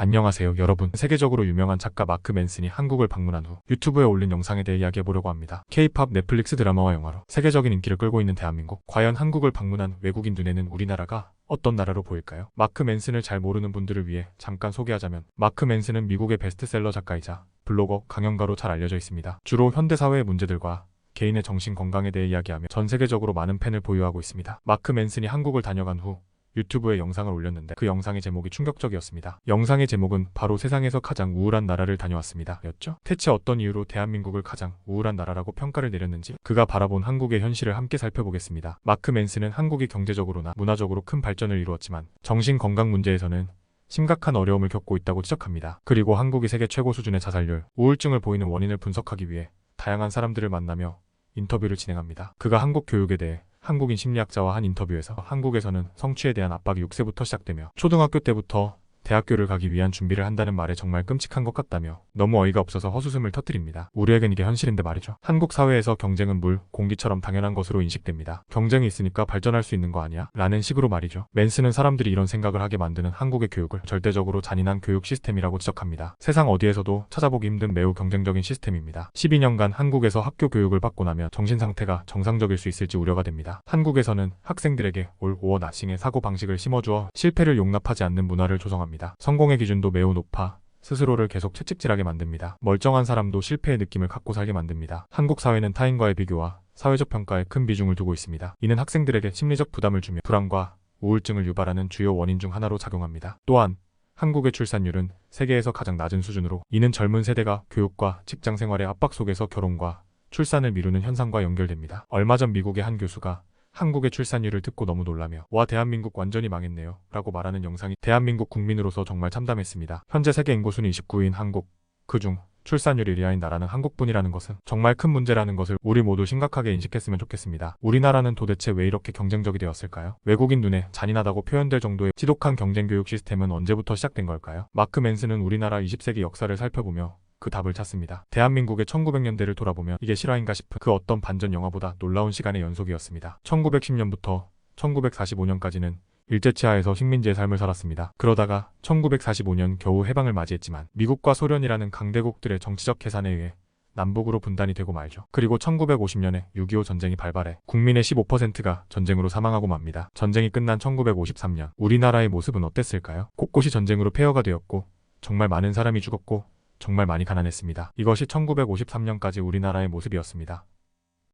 안녕하세요 여러분. 세계적으로 유명한 작가 마크 맨슨이 한국을 방문한 후 유튜브에 올린 영상에 대해 이야기해보려고 합니다. K-팝, 넷플릭스 드라마와 영화로 세계적인 인기를 끌고 있는 대한민국. 과연 한국을 방문한 외국인 눈에는 우리나라가 어떤 나라로 보일까요? 마크 맨슨을 잘 모르는 분들을 위해 잠깐 소개하자면, 마크 맨슨은 미국의 베스트셀러 작가이자 블로거, 강연가로 잘 알려져 있습니다. 주로 현대사회의 문제들과 개인의 정신 건강에 대해 이야기하며 전 세계적으로 많은 팬을 보유하고 있습니다. 마크 맨슨이 한국을 다녀간 후 유튜브에 영상을 올렸는데 그 영상의 제목이 충격적이었습니다. 영상의 제목은 바로 세상에서 가장 우울한 나라를 다녀왔습니다 였죠. 대체 어떤 이유로 대한민국을 가장 우울한 나라라고 평가를 내렸는지, 그가 바라본 한국의 현실을 함께 살펴보겠습니다. 마크 맨슨은 한국이 경제적으로나 문화적으로 큰 발전을 이루었지만 정신 건강 문제에서는 심각한 어려움을 겪고 있다고 지적합니다. 그리고 한국이 세계 최고 수준의 자살률, 우울증을 보이는 원인을 분석하기 위해 다양한 사람들을 만나며 인터뷰를 진행합니다. 그가 한국 교육에 대해 한국인 심리학자와 한 인터뷰에서 한국에서는 성취에 대한 압박이 6세부터 시작되며 초등학교 때부터 대학교를 가기 위한 준비를 한다는 말에 정말 끔찍한 것 같다며 너무 어이가 없어서 헛웃음을 터뜨립니다. 우리에겐 이게 현실인데 말이죠. 한국 사회에서 경쟁은 물, 공기처럼 당연한 것으로 인식됩니다. 경쟁이 있으니까 발전할 수 있는 거 아니야? 라는 식으로 말이죠. 맨슨은 사람들이 이런 생각을 하게 만드는 한국의 교육을 절대적으로 잔인한 교육 시스템이라고 지적합니다. 세상 어디에서도 찾아보기 힘든 매우 경쟁적인 시스템입니다. 12년간 한국에서 학교 교육을 받고 나면 정신 상태가 정상적일 수 있을지 우려가 됩니다. 한국에서는 학생들에게 올, 오어, 나싱의 사고방식을 심어주어 실패를 용납하지 않는 문화를 조성합니다. 성공의 기준도 매우 높아 스스로를 계속 채찍질하게 만듭니다. 멀쩡한 사람도 실패의 느낌을 갖고 살게 만듭니다. 한국 사회는 타인과의 비교와 사회적 평가에 큰 비중을 두고 있습니다. 이는 학생들에게 심리적 부담을 주며 불안과 우울증을 유발하는 주요 원인 중 하나로 작용합니다. 또한 한국의 출산율은 세계에서 가장 낮은 수준으로, 이는 젊은 세대가 교육과 직장 생활의 압박 속에서 결혼과 출산을 미루는 현상과 연결됩니다. 얼마 전 미국의 한 교수가 한국의 출산율을 듣고 너무 놀라며 "와, 대한민국 완전히 망했네요 라고 말하는 영상이 대한민국 국민으로서 정말 참담했습니다. 현재 세계 인구순위 29위인 한국, 그중 출산율이 1위인 나라는 한국뿐이라는 것은 정말 큰 문제라는 것을 우리 모두 심각하게 인식했으면 좋겠습니다. 우리나라는 도대체 왜 이렇게 경쟁적이 되었을까요? 외국인 눈에 잔인하다고 표현될 정도의 지독한 경쟁 교육 시스템은 언제부터 시작된 걸까요? 마크 맨슨은 우리나라 20세기 역사를 살펴보며 그 답을 찾습니다. 대한민국의 1900년대를 돌아보면 이게 실화인가 싶은 그 어떤 반전 영화보다 놀라운 시간의 연속이었습니다. 1910년부터 1945년까지는 일제치하에서 식민지의 삶을 살았습니다. 그러다가 1945년 겨우 해방을 맞이했지만 미국과 소련이라는 강대국들의 정치적 계산에 의해 남북으로 분단이 되고 말죠. 그리고 1950년에 6.25 전쟁이 발발해 국민의 15%가 전쟁으로 사망하고 맙니다. 전쟁이 끝난 1953년, 우리나라의 모습은 어땠을까요? 곳곳이 전쟁으로 폐허가 되었고 정말 많은 사람이 죽었고 정말 많이 가난했습니다. 이것이 1953년까지 우리나라의 모습이었습니다.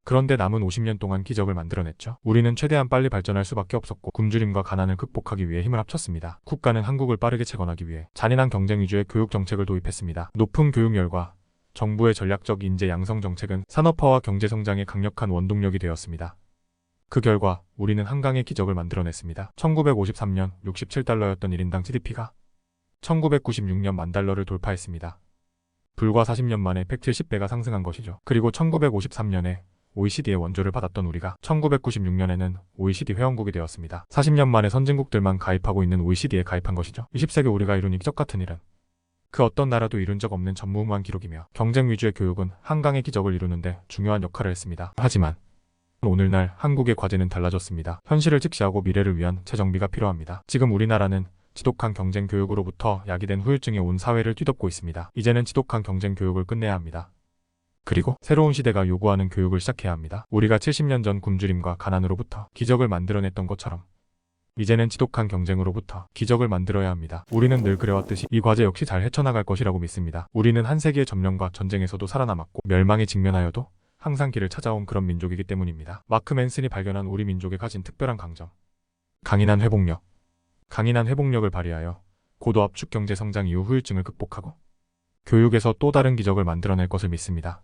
그런데 남은 50년 동안 기적을 만들어냈죠. 우리는 최대한 빨리 발전할 수밖에 없었고 굶주림과 가난을 극복하기 위해 힘을 합쳤습니다. 국가는 한국을 빠르게 채권하기 위해 잔인한 경쟁 위주의 교육 정책을 도입했습니다. 높은 교육열과 정부의 전략적 인재 양성 정책은 산업화와 경제 성장의 강력한 원동력이 되었습니다. 그 결과 우리는 한강의 기적을 만들어냈습니다. 1953년 67달러였던 1인당 GDP가 1996년 $10,000를 돌파했습니다. 불과 40년 만에 170배가 상승한 것이죠. 그리고 1953년에 OECD의 원조를 받았던 우리가 1996년에는 OECD 회원국이 되었습니다. 40년 만에 선진국들만 가입하고 있는 OECD에 가입한 것이죠. 20세기 우리가 이룬 이 기적 같은 일은 그 어떤 나라도 이룬 적 없는 전무후무한 기록이며, 경쟁 위주의 교육은 한강의 기적을 이루는데 중요한 역할을 했습니다. 하지만 오늘날 한국의 과제는 달라졌습니다. 현실을 직시하고 미래를 위한 재정비가 필요합니다. 지금 우리나라는 지독한 경쟁 교육으로부터 야기된 후유증에 온 사회를 뒤덮고 있습니다. 이제는 지독한 경쟁 교육을 끝내야 합니다. 그리고 새로운 시대가 요구하는 교육을 시작해야 합니다. 우리가 70년 전 굶주림과 가난으로부터 기적을 만들어냈던 것처럼 이제는 지독한 경쟁으로부터 기적을 만들어야 합니다. 우리는 늘 그래왔듯이 이 과제 역시 잘 헤쳐나갈 것이라고 믿습니다. 우리는 한 세기의 점령과 전쟁에서도 살아남았고 멸망에 직면하여도 항상 길을 찾아온 그런 민족이기 때문입니다. 마크 맨슨이 발견한 우리 민족이 가진 특별한 강점, 강인한 회복력. 강인한 회복력을 발휘하여 고도 압축 경제 성장 이후 후유증을 극복하고 교육에서 또 다른 기적을 만들어낼 것을 믿습니다.